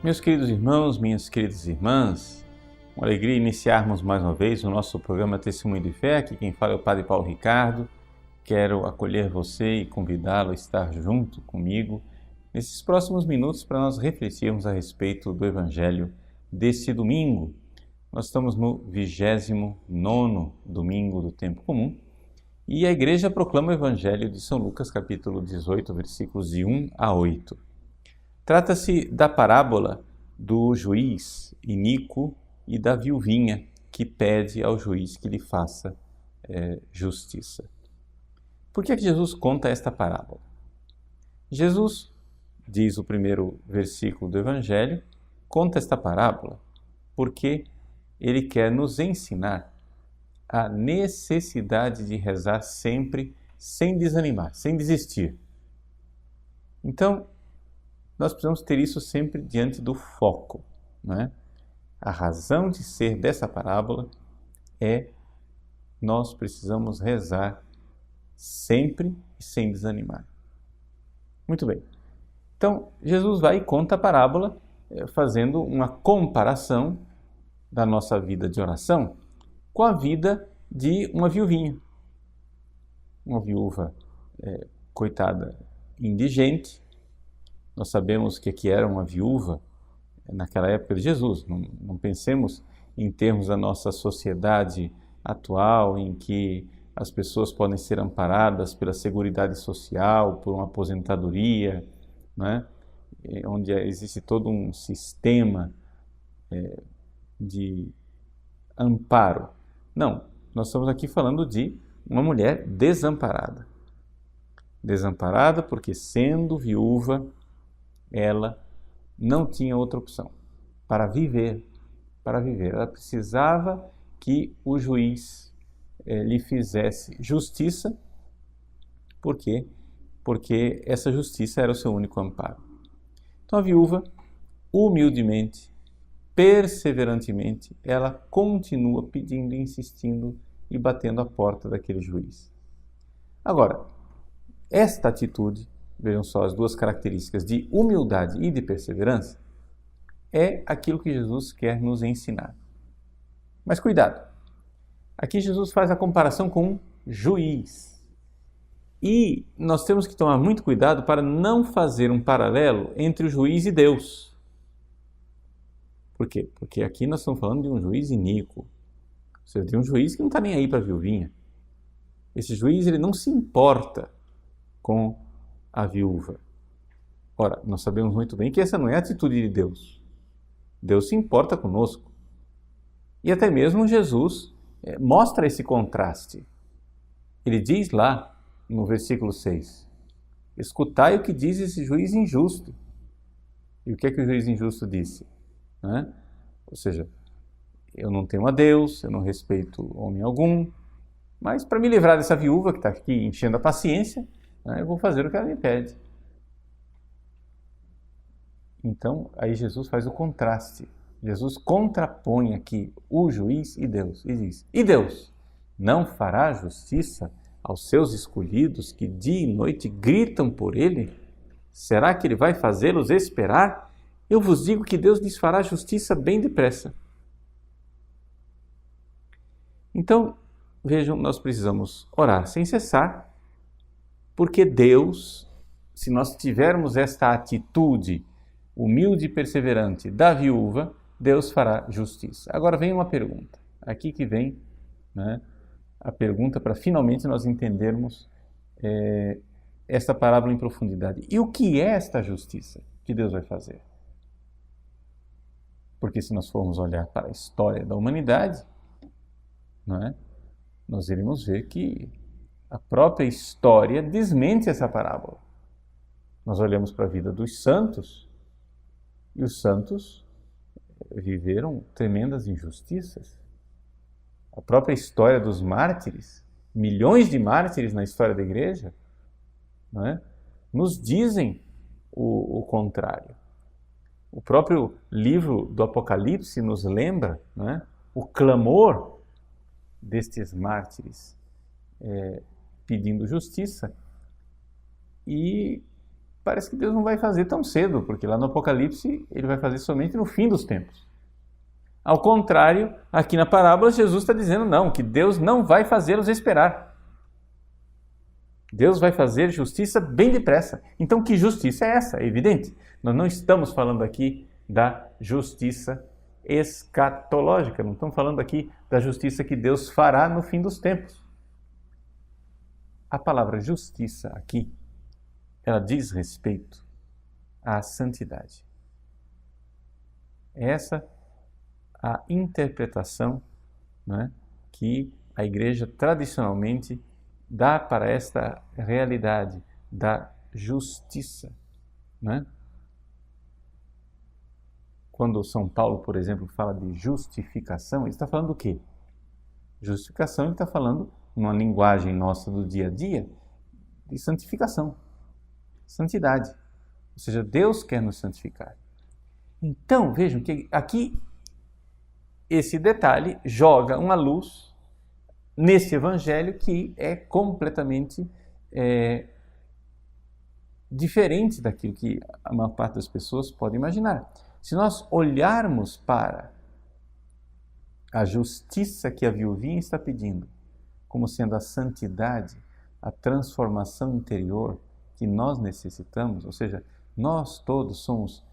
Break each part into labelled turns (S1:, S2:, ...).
S1: Meus queridos irmãos, minhas queridas irmãs, uma alegria iniciarmos mais uma vez o nosso programa Testemunho de Fé. Aqui quem fala é o Padre Paulo Ricardo. Quero acolher você e convidá-lo a estar junto comigo nesses próximos minutos para nós refletirmos a respeito do Evangelho deste domingo. Nós estamos no 29º domingo do tempo comum e a Igreja proclama o Evangelho de São Lucas, capítulo 18, versículos de 1 a 8. Trata-se da parábola do juiz iníquo e da viuvinha que pede ao juiz que lhe faça justiça. Por que é que Jesus conta esta parábola? Jesus, diz o primeiro versículo do Evangelho, conta esta parábola porque ele quer nos ensinar a necessidade de rezar sempre sem desanimar, sem desistir. Então, nós precisamos ter isso sempre diante do foco, né? A razão de ser dessa parábola é nós precisamos rezar sempre e sem desanimar. Muito bem. Então, Jesus vai e conta a parábola fazendo uma comparação da nossa vida de oração com a vida de uma viuvinha. Uma viúva, coitada, indigente. Nós sabemos o que era uma viúva naquela época de Jesus. Não pensemos em termos da nossa sociedade atual, em que as pessoas podem ser amparadas pela Seguridade Social, por uma aposentadoria, né? Onde existe todo um sistema de amparo. Não, nós estamos aqui falando de uma mulher desamparada. Desamparada porque, sendo viúva, ela não tinha outra opção para viver. Ela precisava que o juiz lhe fizesse justiça. Por quê? Porque essa justiça era o seu único amparo. Então a viúva, humildemente, perseverantemente, ela continua pedindo, insistindo e batendo a porta daquele juiz. Agora, esta atitude, vejam só as duas características de humildade e de perseverança, é aquilo que Jesus quer nos ensinar. Mas cuidado, aqui Jesus faz a comparação com um juiz. E nós temos que tomar muito cuidado para não fazer um paralelo entre o juiz e Deus. Por quê? Porque aqui nós estamos falando de um juiz iníquo. Ou seja, de um juiz que não está nem aí para a viuvinha. Esse juiz ele não se importa com a viúva. Ora, nós sabemos muito bem que essa não é a atitude de Deus. Deus se importa conosco. E até mesmo Jesus mostra esse contraste. Ele diz lá no versículo 6, escutai o que diz esse juiz injusto. E o que é que o juiz injusto disse? Ou seja, eu não temo a Deus, eu não respeito homem algum, mas para me livrar dessa viúva que está aqui enchendo a paciência, eu vou fazer o que ela me pede. Então, aí Jesus faz o contraste. Jesus contrapõe aqui o juiz e Deus. E diz, e Deus não fará justiça aos seus escolhidos que dia e noite gritam por ele? Será que ele vai fazê-los esperar? Eu vos digo que Deus lhes fará justiça bem depressa. Então, vejam, nós precisamos orar sem cessar, porque Deus, se nós tivermos esta atitude humilde e perseverante da viúva, Deus fará justiça. Agora vem uma pergunta, aqui que vem a pergunta para finalmente nós entendermos esta parábola em profundidade. E o que é esta justiça que Deus vai fazer? Porque se nós formos olhar para a história da humanidade, nós iremos ver que a própria história desmente essa parábola. Nós olhamos para a vida dos santos e os santos viveram tremendas injustiças. A própria história dos mártires, milhões de mártires na história da igreja, nos dizem o contrário. O próprio livro do Apocalipse nos lembra o clamor destes mártires pedindo justiça. E parece que Deus não vai fazer tão cedo, porque lá no Apocalipse ele vai fazer somente no fim dos tempos. Ao contrário, aqui na parábola Jesus está dizendo não, que Deus não vai fazê-los esperar. Deus vai fazer justiça bem depressa. Então que justiça é essa? É evidente. Nós não estamos falando aqui da justiça escatológica, não estamos falando aqui da justiça que Deus fará no fim dos tempos. A palavra justiça aqui, ela diz respeito à santidade. Essa a interpretação, né, que a igreja tradicionalmente dá para esta realidade da justiça. Né? Quando São Paulo, por exemplo, fala de justificação, ele está falando do quê? Justificação, ele está falando, numa linguagem nossa do dia a dia, de santificação, santidade. Ou seja, Deus quer nos santificar. Então, vejam que aqui esse detalhe joga uma luz nesse evangelho que é completamente diferente daquilo que a maior parte das pessoas pode imaginar. Se nós olharmos para a justiça que a viuvinha está pedindo, como sendo a santidade, a transformação interior que nós necessitamos, ou seja, nós todos somos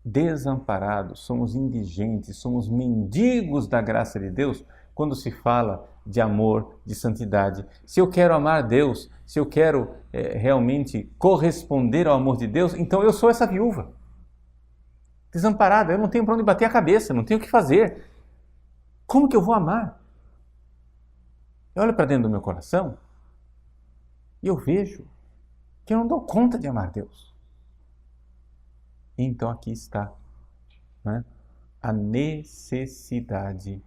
S1: desamparados, somos indigentes, somos mendigos da graça de Deus quando se fala de amor, de santidade. Se eu quero amar Deus, se eu quero realmente corresponder ao amor de Deus, então eu sou essa viúva. Desamparada, eu não tenho para onde bater a cabeça, não tenho o que fazer. Como que eu vou amar? Eu olho para dentro do meu coração e eu vejo que eu não dou conta de amar Deus. Então aqui está, né, a necessidade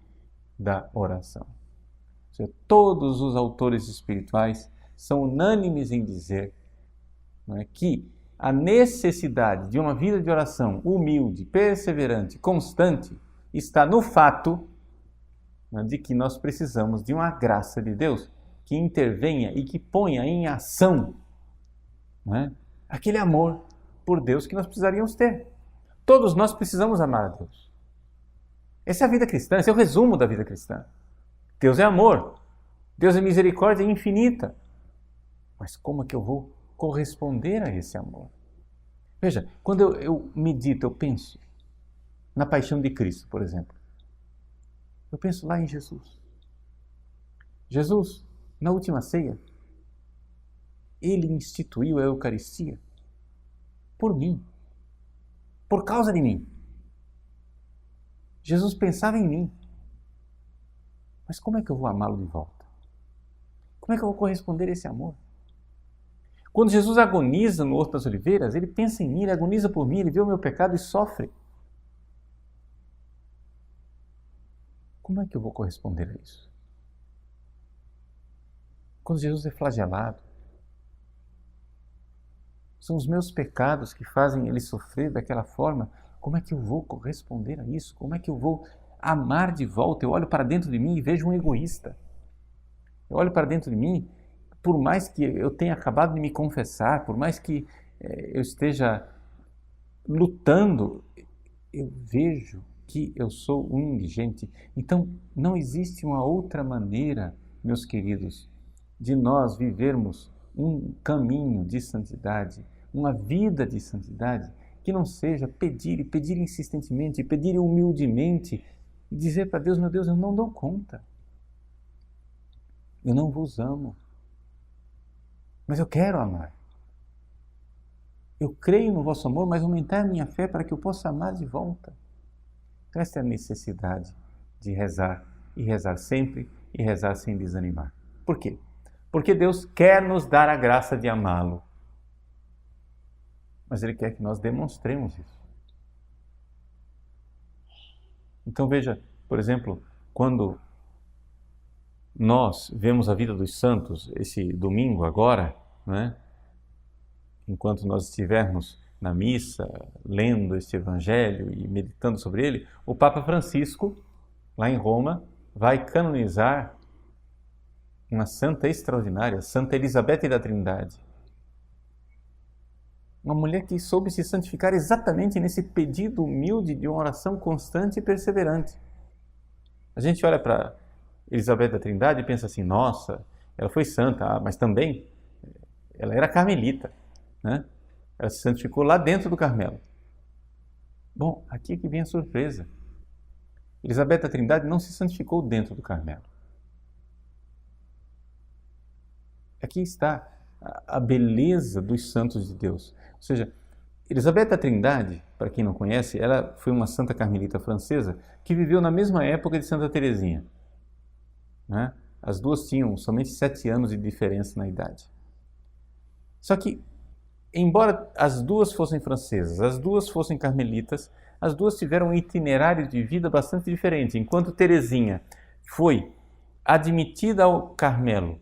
S1: da oração. Ou seja, todos os autores espirituais são unânimes em dizer, né, que a necessidade de uma vida de oração humilde, perseverante, constante, está no fato, né, de que nós precisamos de uma graça de Deus que intervenha e que ponha em ação, né, aquele amor por Deus que nós precisaríamos ter. Todos nós precisamos amar a Deus. Essa é a vida cristã, esse é o resumo da vida cristã. Deus é amor, Deus é misericórdia infinita. Mas como é que eu vou corresponder a esse amor? Veja, quando eu medito, eu penso na paixão de Cristo, por exemplo. Eu penso lá em Jesus. Jesus, na última ceia, ele instituiu a Eucaristia por mim, por causa de mim. Jesus pensava em mim. Mas como é que eu vou amá-lo de volta? Como é que eu vou corresponder a esse amor? Quando Jesus agoniza no Horto das Oliveiras, ele pensa em mim, ele agoniza por mim, ele vê o meu pecado e sofre. Como é que eu vou corresponder a isso? Quando Jesus é flagelado, são os meus pecados que fazem ele sofrer daquela forma. Como é que eu vou corresponder a isso? Como é que eu vou amar de volta? Eu olho para dentro de mim e vejo um egoísta. Eu olho para dentro de mim, por mais que eu tenha acabado de me confessar, por mais que eu esteja lutando, eu vejo que eu sou um indigente. Então, não existe uma outra maneira, meus queridos, de nós vivermos um caminho de santidade, uma vida de santidade, que não seja pedir e pedir insistentemente, e pedir humildemente, e dizer para Deus, meu Deus, eu não dou conta. Eu não vos amo. Mas eu quero amar. Eu creio no vosso amor, mas aumentar a minha fé para que eu possa amar de volta. Então, essa é a necessidade de rezar, e rezar sempre, e rezar sem desanimar. Por quê? Porque Deus quer nos dar a graça de amá-lo. Mas Ele quer que nós demonstremos isso. Então veja, por exemplo, quando nós vemos a vida dos santos, esse domingo agora, né? Enquanto nós estivermos na missa, lendo este evangelho e meditando sobre ele, o Papa Francisco, lá em Roma, vai canonizar uma santa extraordinária, Santa Elizabeth da Trindade. Uma mulher que soube se santificar exatamente nesse pedido humilde de uma oração constante e perseverante. A gente olha para Elizabeth da Trindade e pensa assim, nossa, ela foi santa, mas também ela era carmelita, né? Ela se santificou lá dentro do Carmelo. Bom, aqui é que vem a surpresa. Elizabeth da Trindade não se santificou dentro do Carmelo. Aqui está a beleza dos santos de Deus. Ou seja, Elizabeth da Trindade, para quem não conhece, ela foi uma santa carmelita francesa que viveu na mesma época de Santa Teresinha, né? As duas tinham somente 7 anos de diferença na idade. Só que, embora as duas fossem francesas, as duas fossem carmelitas, as duas tiveram um itinerário de vida bastante diferente. Enquanto Teresinha foi admitida ao Carmelo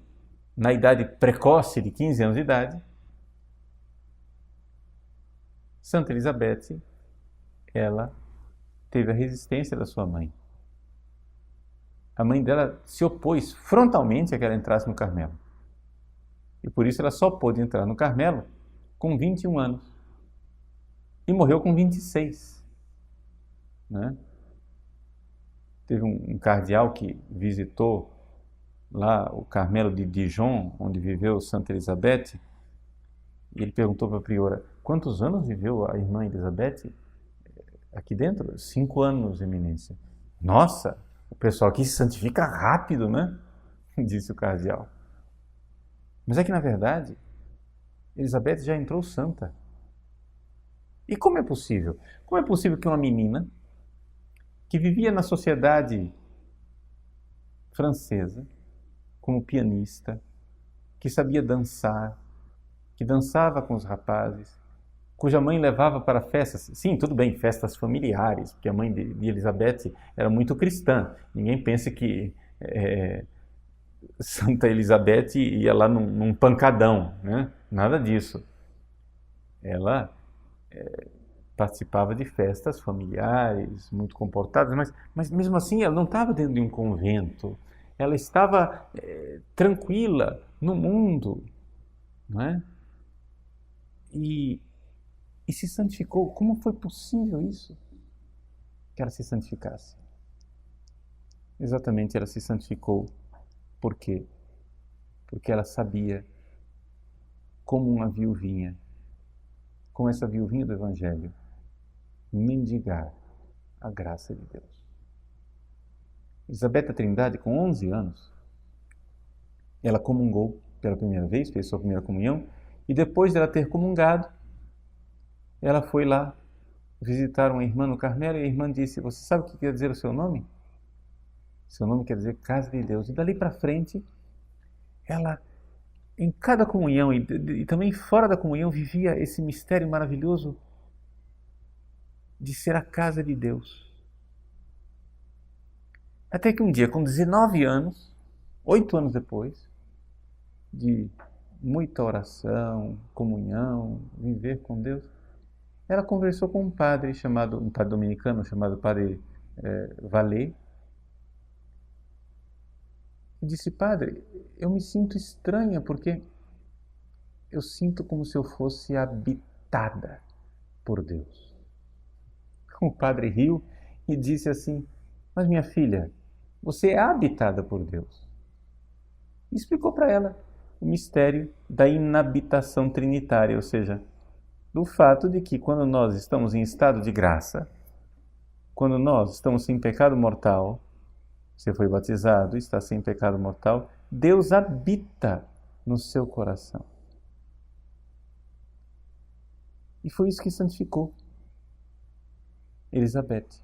S1: na idade precoce de 15 anos de idade, Santa Elizabeth, ela teve a resistência da sua mãe. A mãe dela se opôs frontalmente a que ela entrasse no Carmelo. E por isso ela só pôde entrar no Carmelo com 21 anos. E morreu com 26. Né? Teve um cardeal que visitou lá o Carmelo de Dijon, onde viveu Santa Elizabeth, e ele perguntou para a priora, quantos anos viveu a irmã Elizabeth aqui dentro? 5 anos, eminência. Nossa, o pessoal aqui se santifica rápido, né? Disse o cardeal. Mas é que, na verdade, Elizabeth já entrou santa. E como é possível? Como é possível que uma menina que vivia na sociedade francesa, como pianista, que sabia dançar, que dançava com os rapazes, cuja mãe levava para festas, sim, tudo bem, festas familiares, porque a mãe de Elizabeth era muito cristã. Ninguém pensa que Santa Elizabeth ia lá num pancadão, né? Nada disso. Ela participava de festas familiares, muito comportadas, mas mesmo assim ela não estava dentro de um convento. Ela estava tranquila no mundo, não é? E se santificou. Como foi possível isso? Que ela se santificasse. Exatamente, ela se santificou. Por quê? Porque ela sabia como uma viuvinha, como essa viuvinha do Evangelho, mendigar a graça de Deus. Elizabeth da Trindade, com 11 anos, ela comungou pela primeira vez, fez sua primeira comunhão, e depois de ela ter comungado, ela foi lá visitar uma irmã no Carmelo e a irmã disse, você sabe o que quer dizer o seu nome? Seu nome quer dizer casa de Deus. E dali para frente, ela, em cada comunhão e também fora da comunhão, vivia esse mistério maravilhoso de ser a casa de Deus. Até que um dia, com 19 anos, 8 anos depois, de muita oração, comunhão, viver com Deus, ela conversou com um padre dominicano chamado Padre Vallet, e disse, padre, eu me sinto estranha porque eu sinto como se eu fosse habitada por Deus. O padre riu e disse assim, mas minha filha, você é habitada por Deus. E explicou para ela o mistério da inabitação trinitária, ou seja, do fato de que quando nós estamos em estado de graça, quando nós estamos sem pecado mortal, você foi batizado, está sem pecado mortal, Deus habita no seu coração. E foi isso que santificou Elizabeth.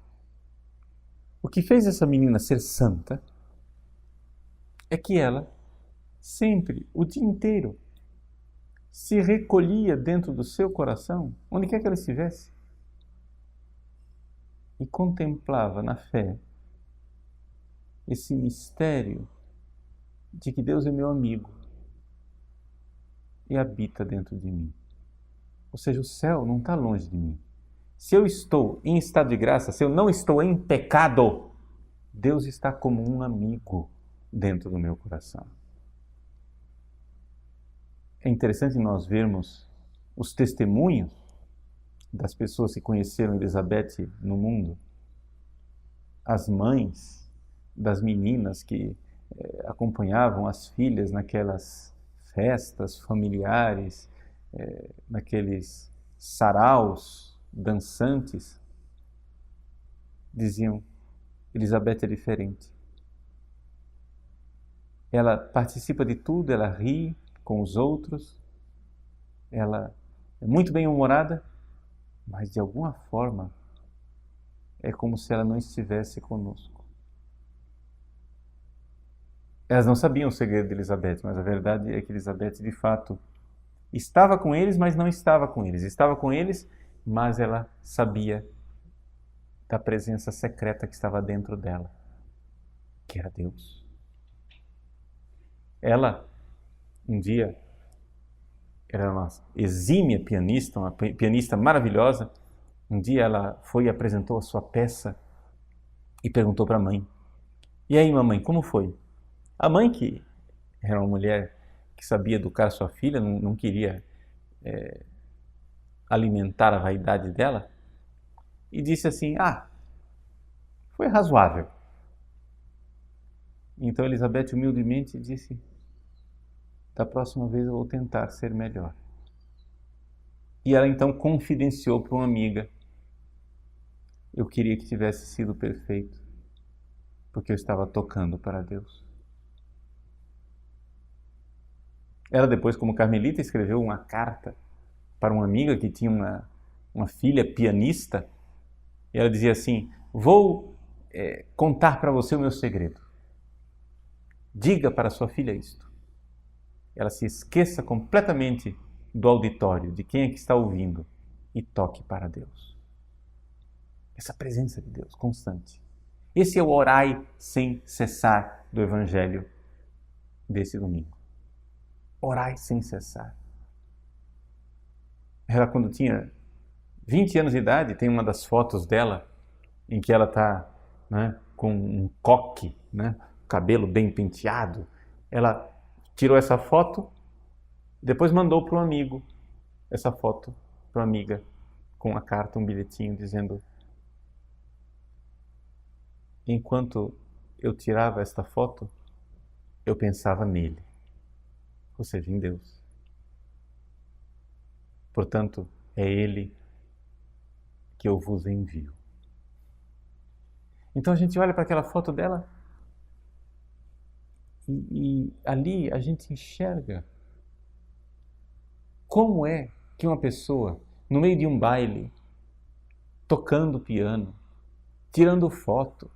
S1: O que fez essa menina ser santa é que ela, sempre, o dia inteiro, se recolhia dentro do seu coração, onde quer que ela estivesse, e contemplava na fé esse mistério de que Deus é meu amigo e habita dentro de mim. Ou seja, o céu não está longe de mim. Se eu estou em estado de graça, se eu não estou em pecado, Deus está como um amigo dentro do meu coração. É interessante nós vermos os testemunhos das pessoas que conheceram Elizabeth no mundo, as mães das meninas que acompanhavam as filhas naquelas festas familiares, naqueles saraus dançantes, diziam: Elizabeth é diferente. Ela participa de tudo, ela ri com os outros, ela é muito bem-humorada, mas de alguma forma é como se ela não estivesse conosco. Elas não sabiam o segredo de Elizabeth, mas a verdade é que Elizabeth, de fato, estava com eles, mas não estava com eles. Estava com eles, mas ela sabia da presença secreta que estava dentro dela, que era Deus. Ela, um dia, era uma exímia pianista, uma pianista maravilhosa. Um dia ela foi e apresentou a sua peça e perguntou para a mãe: e aí, mamãe, como foi? A mãe, que era uma mulher que sabia educar sua filha, não queria alimentar a vaidade dela, e disse assim: foi razoável. Então Elizabeth humildemente disse: da próxima vez eu vou tentar ser melhor. E ela então confidenciou para uma amiga: eu queria que tivesse sido perfeito, porque eu estava tocando para Deus. Ela depois, como carmelita, escreveu uma carta para uma amiga que tinha uma filha pianista, e ela dizia assim: vou contar para você o meu segredo. Diga para sua filha isto. Ela se esqueça completamente do auditório, de quem é que está ouvindo, e toque para Deus. Essa presença de Deus constante. Esse é o orai sem cessar do Evangelho desse domingo. Orai sem cessar. Ela, quando tinha 20 anos de idade, tem uma das fotos dela em que ela está, com um coque, cabelo bem penteado. Ela tirou essa foto, depois mandou para um amigo essa foto, para uma amiga, com uma carta, um bilhetinho, dizendo: enquanto eu tirava esta foto, eu pensava nele, ou seja, em Deus. Portanto, é Ele que eu vos envio. Então a gente olha para aquela foto dela e ali a gente enxerga como é que uma pessoa, no meio de um baile, tocando piano, tirando foto,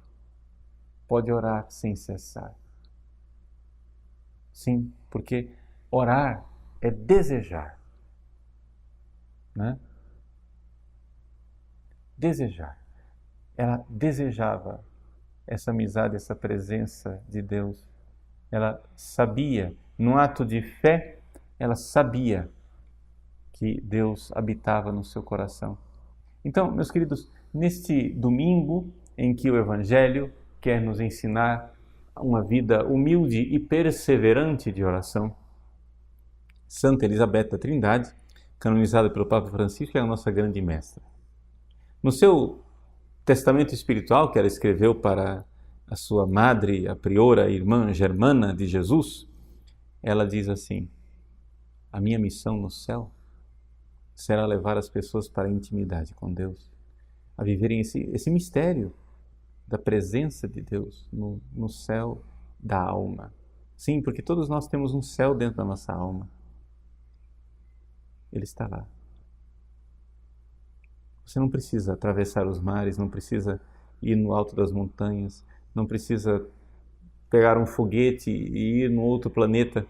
S1: pode orar sem cessar. Sim, porque orar é desejar. Desejar. Ela desejava essa amizade, essa presença de Deus. Ela sabia, num ato de fé, ela sabia que Deus habitava no seu coração. Então, meus queridos, neste domingo em que o Evangelho quer nos ensinar uma vida humilde e perseverante de oração, Santa Elizabeth da Trindade, canonizada pelo Papa Francisco, é a nossa grande mestra. No seu testamento espiritual que ela escreveu para a sua madre, a priora, a irmã Germana de Jesus, ela diz assim: a minha missão no céu será levar as pessoas para a intimidade com Deus, a viverem esse mistério da presença de Deus no céu da alma. Sim, porque todos nós temos um céu dentro da nossa alma. Ele está lá. Você não precisa atravessar os mares, não precisa ir no alto das montanhas, não precisa pegar um foguete e ir no outro planeta.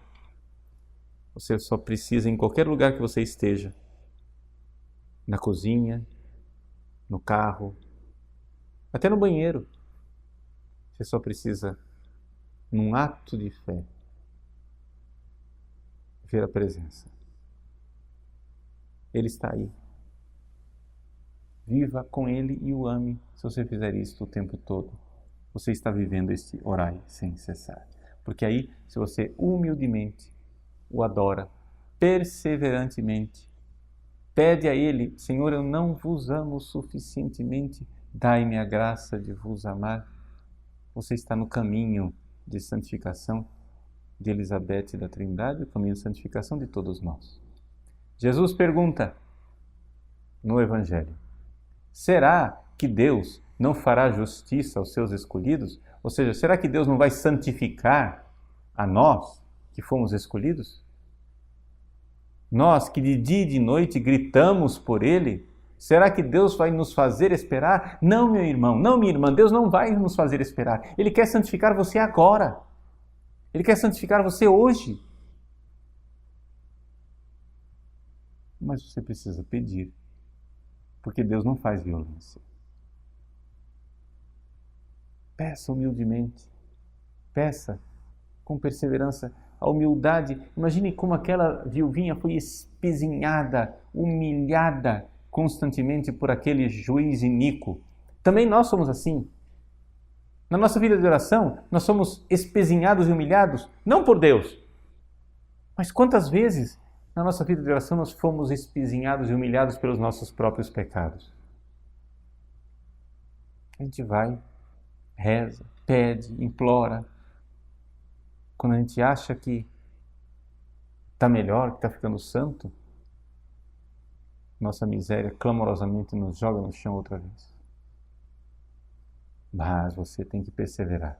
S1: Você só precisa, em qualquer lugar que você esteja, na cozinha, no carro, até no banheiro, você só precisa, num ato de fé, ver a presença. Ele está aí. Viva com Ele e o ame. Se você fizer isso o tempo todo, você está vivendo este orai sem cessar. Porque aí, se você humildemente o adora, perseverantemente, Pede a Ele: Senhor, eu não vos amo suficientemente, dai-me a graça de vos amar. Você está no caminho de santificação de Elizabeth da Trindade, o caminho de santificação de todos nós. Jesus pergunta no Evangelho: será que Deus não fará justiça aos seus escolhidos? Ou seja, será que Deus não vai santificar a nós que fomos escolhidos? Nós que de dia e de noite gritamos por Ele, será que Deus vai nos fazer esperar? Não, meu irmão, não, minha irmã, Deus não vai nos fazer esperar. Ele quer santificar você agora. Ele quer santificar você hoje. Mas você precisa pedir, porque Deus não faz violência. Peça humildemente, peça com perseverança. A humildade, imagine como aquela viuvinha foi espezinhada, humilhada constantemente por aquele juiz iníquo. Também nós somos assim. Na nossa vida de oração, nós somos espezinhados e humilhados, não por Deus. Mas quantas vezes na nossa vida de oração nós fomos espezinhados e humilhados pelos nossos próprios pecados? A gente vai, reza, pede, implora. Quando a gente acha que está melhor, que está ficando santo, nossa miséria clamorosamente nos joga no chão outra vez. Mas você tem que perseverar.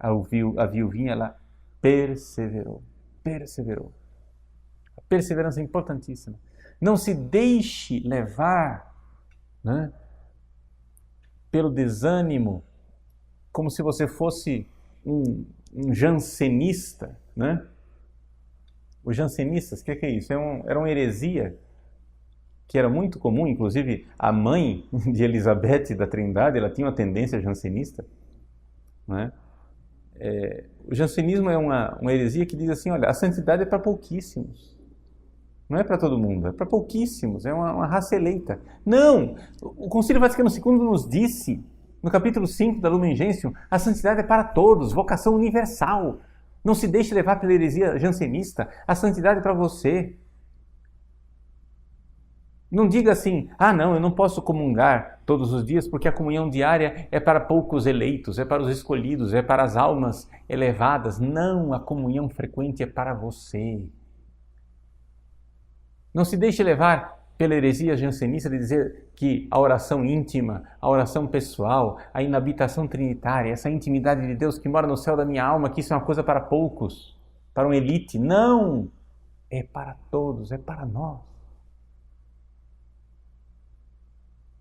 S1: A viuvinha, ela perseverou. A perseverança é importantíssima. Não se deixe levar, né, pelo desânimo, como se você fosse um jansenista, né? Os jansenistas, o que é isso? Era uma heresia que era muito comum, inclusive a mãe de Elizabeth da Trindade, ela tinha uma tendência jansenista, né? O jansenismo é uma heresia que diz assim: olha, a santidade é para pouquíssimos, não é para todo mundo, é para pouquíssimos, é uma raça eleita. Não! O Concílio Vaticano II nos disse, no capítulo 5 da Lumen Gentium, a santidade é para todos, vocação universal. Não se deixe levar pela heresia jansenista, a santidade é para você. Não diga assim: ah não, eu não posso comungar todos os dias porque a comunhão diária é para poucos eleitos, é para os escolhidos, é para as almas elevadas. Não, a comunhão frequente é para você. Não se deixe levar pela heresia jansenista de dizer que a oração íntima, a oração pessoal, a inabitação trinitária, essa intimidade de Deus que mora no céu da minha alma, que isso é uma coisa para poucos, para uma elite. Não! É para todos, é para nós.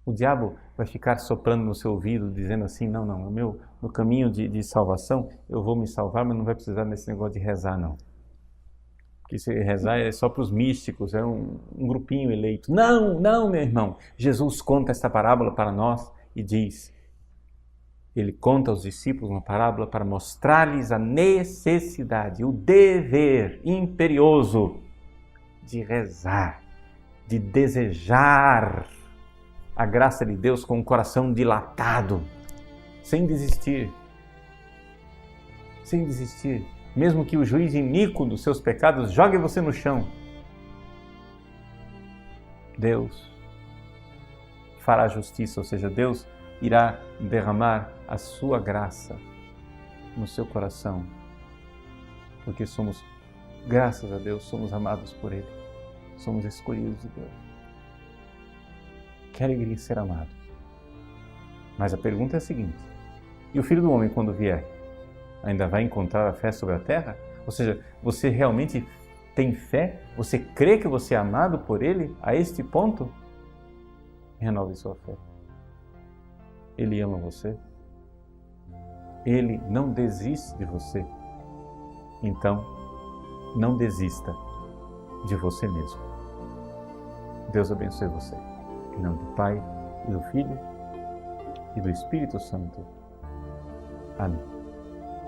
S1: O diabo vai ficar soprando no seu ouvido, dizendo assim: não, no caminho de salvação, eu vou me salvar, mas não vai precisar desse negócio de rezar, não. Porque se rezar é só para os místicos, é um grupinho eleito. Não, meu irmão. Jesus conta esta parábola para nós e diz, ele conta aos discípulos uma parábola para mostrar-lhes a necessidade, o dever imperioso de rezar, de desejar a graça de Deus com o coração dilatado, sem desistir. Sem desistir. Mesmo que o juiz iníquo dos seus pecados jogue você no chão, Deus fará justiça, ou seja, Deus irá derramar a sua graça no seu coração, porque somos, graças a Deus, somos amados por Ele, somos escolhidos de Deus. Que alegria ser amado. Mas a pergunta é a seguinte: e o Filho do Homem, quando vier, ainda vai encontrar a fé sobre a terra? Ou seja, você realmente tem fé? Você crê que você é amado por Ele a este ponto? Renove sua fé. Ele ama você. Ele não desiste de você. Então, não desista de você mesmo. Deus abençoe você. Em nome do Pai, e do Filho, e do Espírito Santo. Amém.